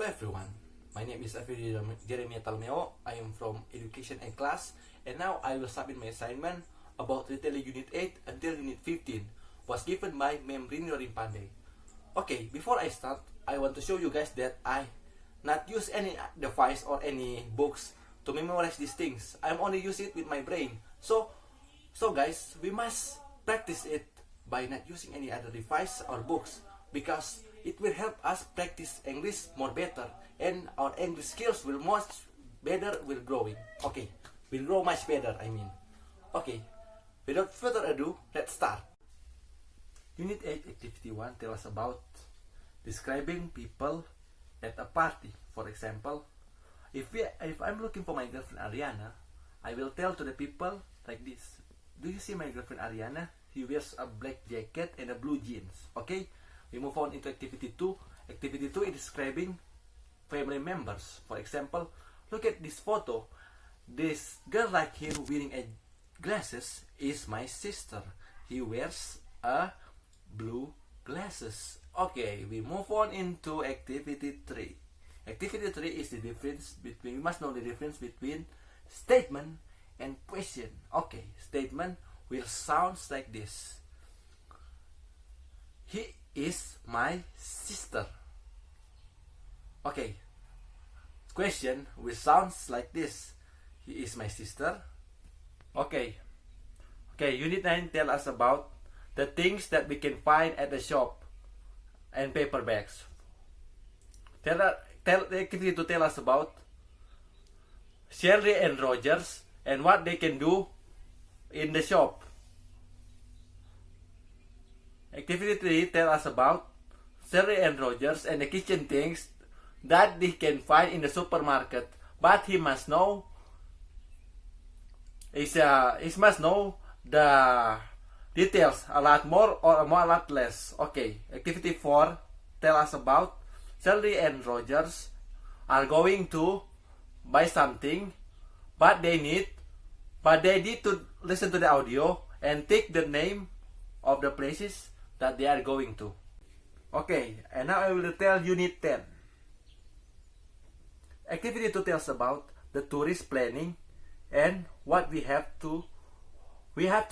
Hello everyone, my name is Avelio Talumewo. I am from Education A class, and now I will submit my assignment about Retell Unit 8 until Unit 15 was given by Ma'am Rini Pandey. Okay, before I start, I want to show you guys that I not use any device or any books to memorize these things. I'm only use it with my brain. So guys, we must practice it by not using any other device or books, because it will help us practice English more better, and our English skills will much better will growing. Okay, will grow much better, I mean. Okay, without further ado, let's start. Unit 8 Activity 1 tells us about describing people at a party. For example, if I'm looking for my girlfriend Ariana, I will tell to the people like this. Do you see my girlfriend Ariana? She wears a black jacket and a blue jeans. Okay, we move on into Activity 2. Activity 2 is describing family members. For example, look at this photo. This girl right here wearing a glasses is my sister. He wears a blue glasses. Okay, we move on into Activity 3. Activity 3 is the difference between, we must know the difference between statement and question. Okay, statement will sounds like this. He is my sister. Okay, question will sounds like this. He is my sister. Okay, Unit 9 tell us about the things that we can find at the shop and paper bags. Tell the activity to tell us about Sherry and Rogers and what they can do in the shop. Activity 3 tell us about Sherry and Rogers and the kitchen things that they can find in the supermarket, but he must know he must know the details a lot more or a lot less. Okay, Activity 4 tell us about Sherry and Rogers are going to buy something, but they need to listen to the audio and take the name of the places that they are going to. Okay, and now I will tell Unit 10. Activity 2 tells about the tourist planning and what we have to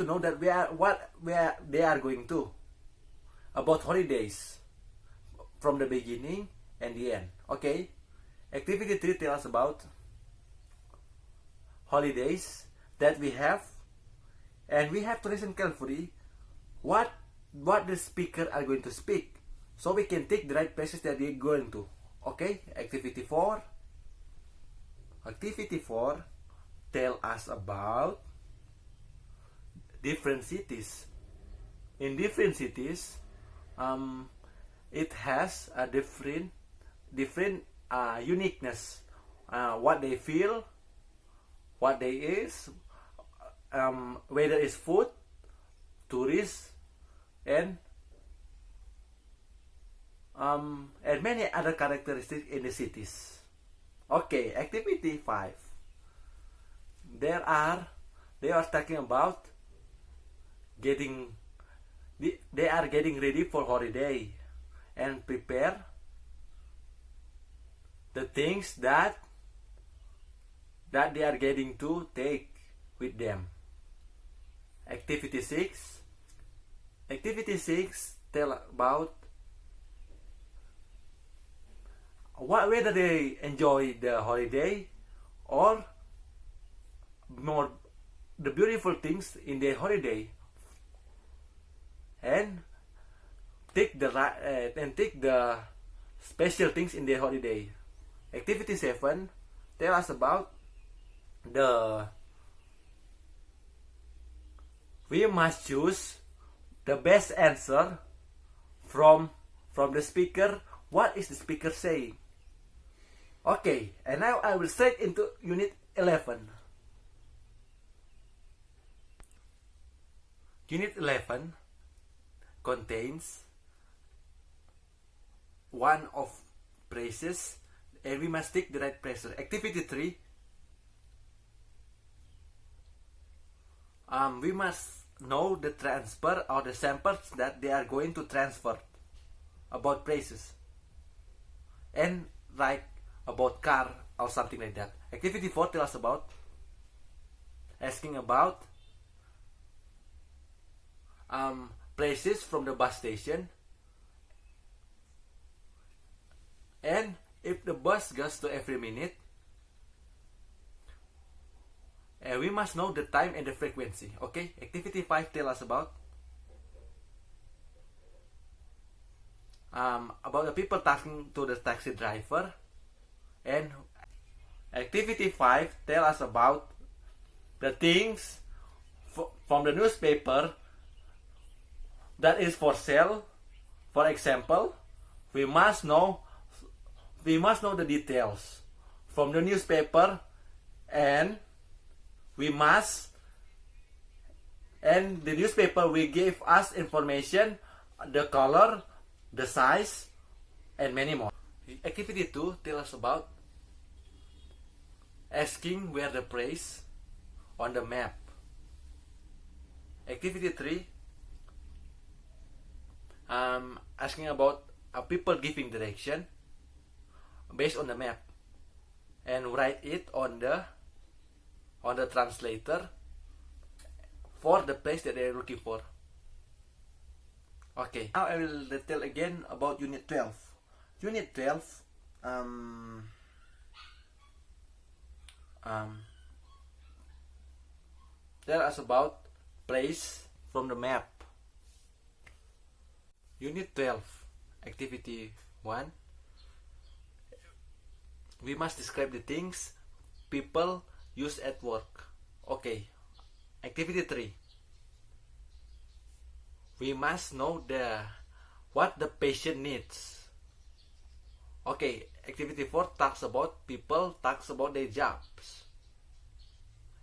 know that where they are going to, about holidays from the beginning and the end. Okay, Activity 3 tells about holidays that we have, and we have to listen carefully what the speaker are going to speak, so we can take the right places that they're going to. Okay, Activity 4 tell us about different cities. In different cities, it has a different uniqueness. What they feel, what they is, whether it's food, tourists, and many other characteristics in the cities. Okay, Activity 5. They are talking about they are getting ready for holiday and prepare the things that they are getting to take with them. Activity 6 tell about whether they enjoy the holiday or more the beautiful things in their holiday, and take the special things in their holiday. Activity 7 tell us about we must choose the best answer from the speaker. What is the speaker saying? Okay, and now I will straight into Unit 11. Unit 11 contains one of phrases, and we must take the right phrase. Activity 3, we must know the transfer or the samples that they are going to transfer about phrases. And write about car or something like that. Activity 4 tell us about asking about places from the bus station, and if the bus goes to every minute, we must know the time and the frequency. Okay, activity 5 tell us about the people talking to the taxi driver, and activity 5 tell us about the things from the newspaper that is for sale. For example, we must know the details from the newspaper, and the newspaper will give us information, the color, the size, and many more. Activity 2 tell us about asking where the place on the map. Activity 3 asking about people giving direction based on the map, and write it on the translator for the place that they are looking for. Okay, now I will tell again about Unit 12. Unit 12 tell us about place from the map. Unit 12, Activity 1. We must describe the things people use at work. Okay. Activity 3. We must know what the patient needs. Okay. Activity 4 talks about people, talks about their jobs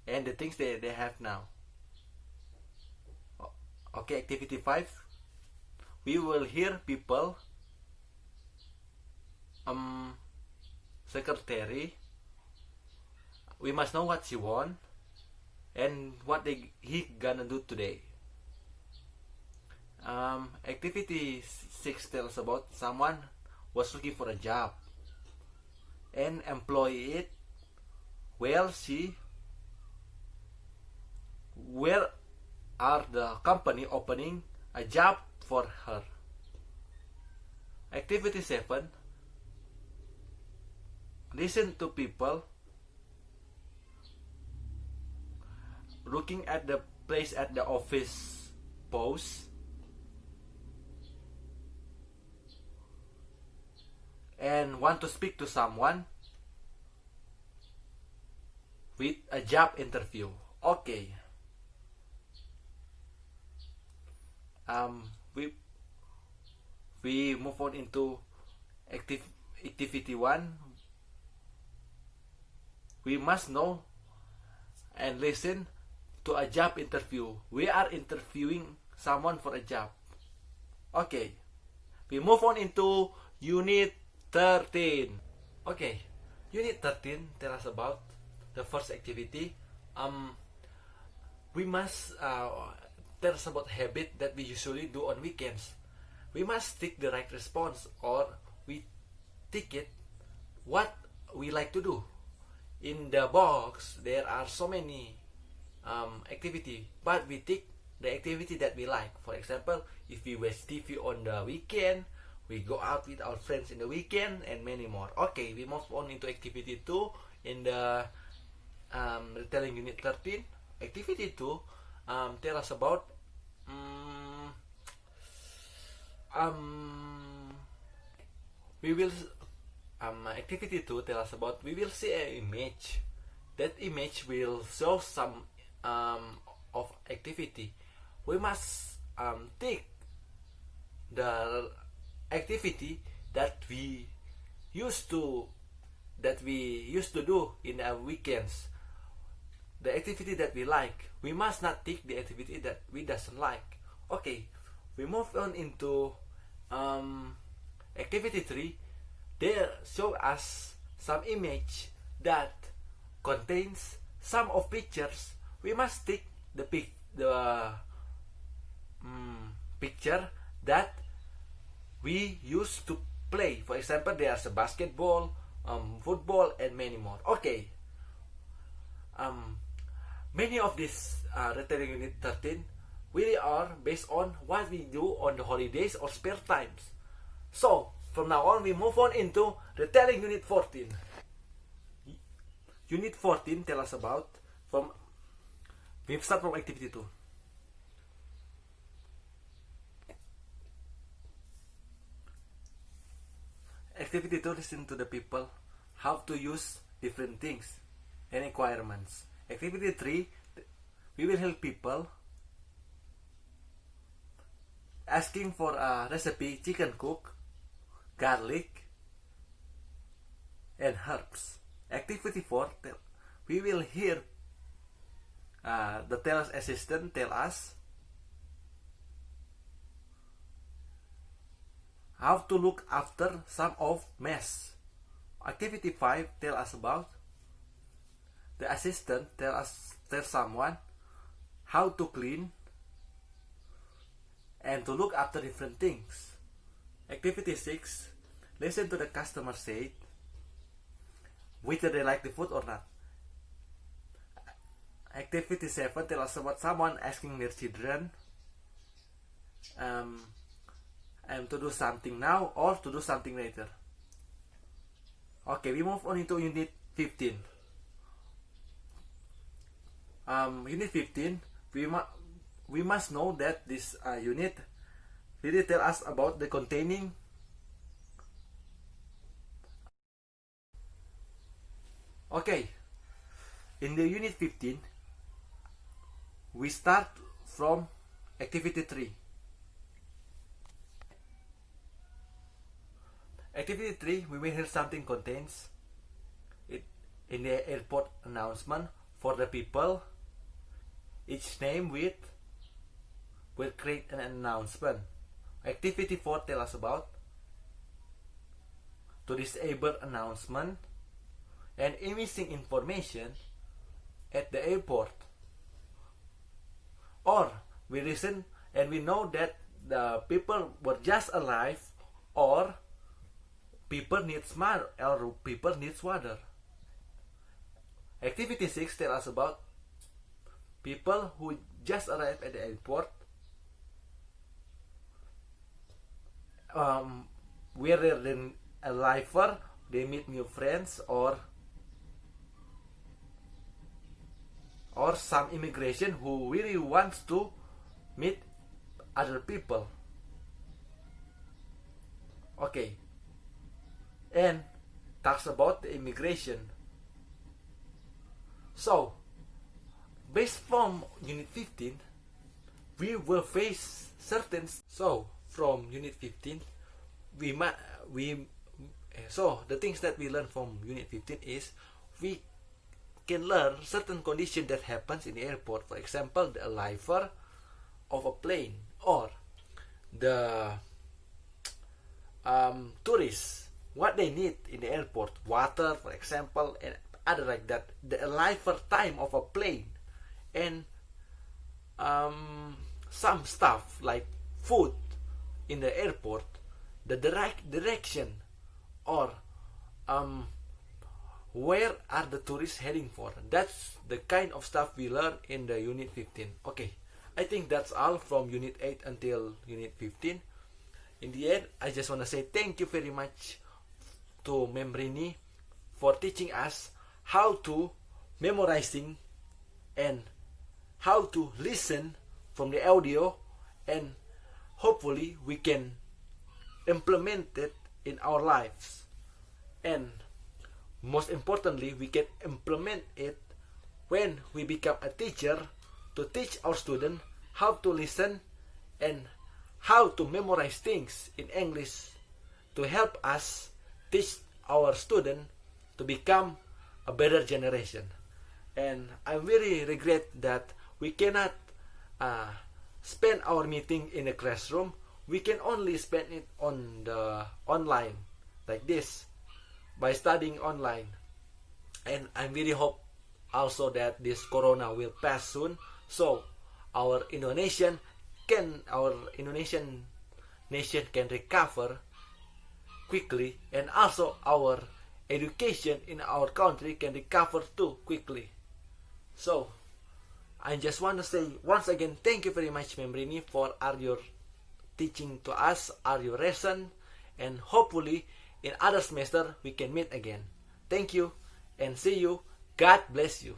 and the things they have now. Okay. Activity 5. We will hear people secretary. We must know what she want and what he gonna do today. Activity 6 tells about someone was looking for a job and employ it. Where are the company opening a job for her? Activity 7. Listen to people looking at the place at the office post and want to speak to someone with a job interview. Okay. We move on into activity 1. We must know and listen to a job interview. We are interviewing someone for a job. Okay. We move on into Unit 13. Okay. Unit 13 tell us about the first activity. We must tell us about habit that we usually do on weekends. We must tick the right response, or we tick it what we like to do. In the box there are so many activity, but we tick the activity that we like. For example, if we watch TV on the weekend, we go out with our friends in the weekend, and many more. Okay, we move on into activity 2 in the Retelling Unit 13. Activity 2 tell us about we will activity 2 tell us about we will see an image. That image will show some of activity. We must tick the activity that we used to do in our weekends. The activity that we like. We must not tick the activity that we doesn't like. Okay, we move on into activity 3. They show us some image that contains some of pictures. We must tick the picture that we used to play. For example, there's a basketball, football, and many more. Okay. Many of these Retell Unit 13 really are based on what we do on the holidays or spare times. So, from now on, we move on into Retelling Unit 14. Unit 14 tell us about we start from activity 2. Activity 2, listen to the people how to use different things and requirements. Activity 3, we will help people asking for a recipe chicken cook, garlic, and herbs. Activity 4, we will hear the sales assistant tell us how to look after some of mess. Activity 5 tell us about the assistant tell someone how to clean and to look after different things. Activity 6, listen to the customer say whether they like the food or not. Activity 7 tell us about someone asking their children to do something now or to do something later. Okay, we move on into Unit 15. Unit 15, we must know that this unit really tell us about the containing okay. In the Unit 15, we start from Activity 3. Activity 3, we will hear something contains it in the airport announcement for the people. Each name will create an announcement. Activity 4 tell us about to disable announcement and missing information at the airport. Or we listen and we know that the people were just alive or people needs money or people needs water. Activity 6 tell us about people who just arrived at the airport, whether they're alive, they meet new friends or some immigration who really wants to meet other people. Okay, and talks about the immigration. So, based from Unit 15, we will face certain. So, from Unit 15, so the things that we learn from Unit 15 is we can learn certain conditions that happens in the airport. For example, the arrival of a plane or the tourists, what they need in the airport, water, for example, and other like that. The arrival time of a plane and some stuff like food in the airport, the direction or where are the tourists heading for. That's the kind of stuff we learn in the Unit 15. Okay, I think that's all from Unit 8 until Unit 15. In the end, I just want to say thank you very much to Membrini for teaching us how to memorizing and how to listen from the audio, and hopefully we can implement it in our lives, and most importantly we can implement it when we become a teacher to teach our students how to listen and how to memorize things in English to help us teach our student to become a better generation. And I really regret that we cannot spend our meeting in a classroom. We can only spend it on the online like this by studying online. And I really hope also that this corona will pass soon, so our Indonesian nation can recover quickly, and also our education in our country can recover too quickly. So, I just want to say once again, thank you very much, Membrini, for all your teaching to us, all your lesson, and hopefully in other semester we can meet again. Thank you and see you. God bless you.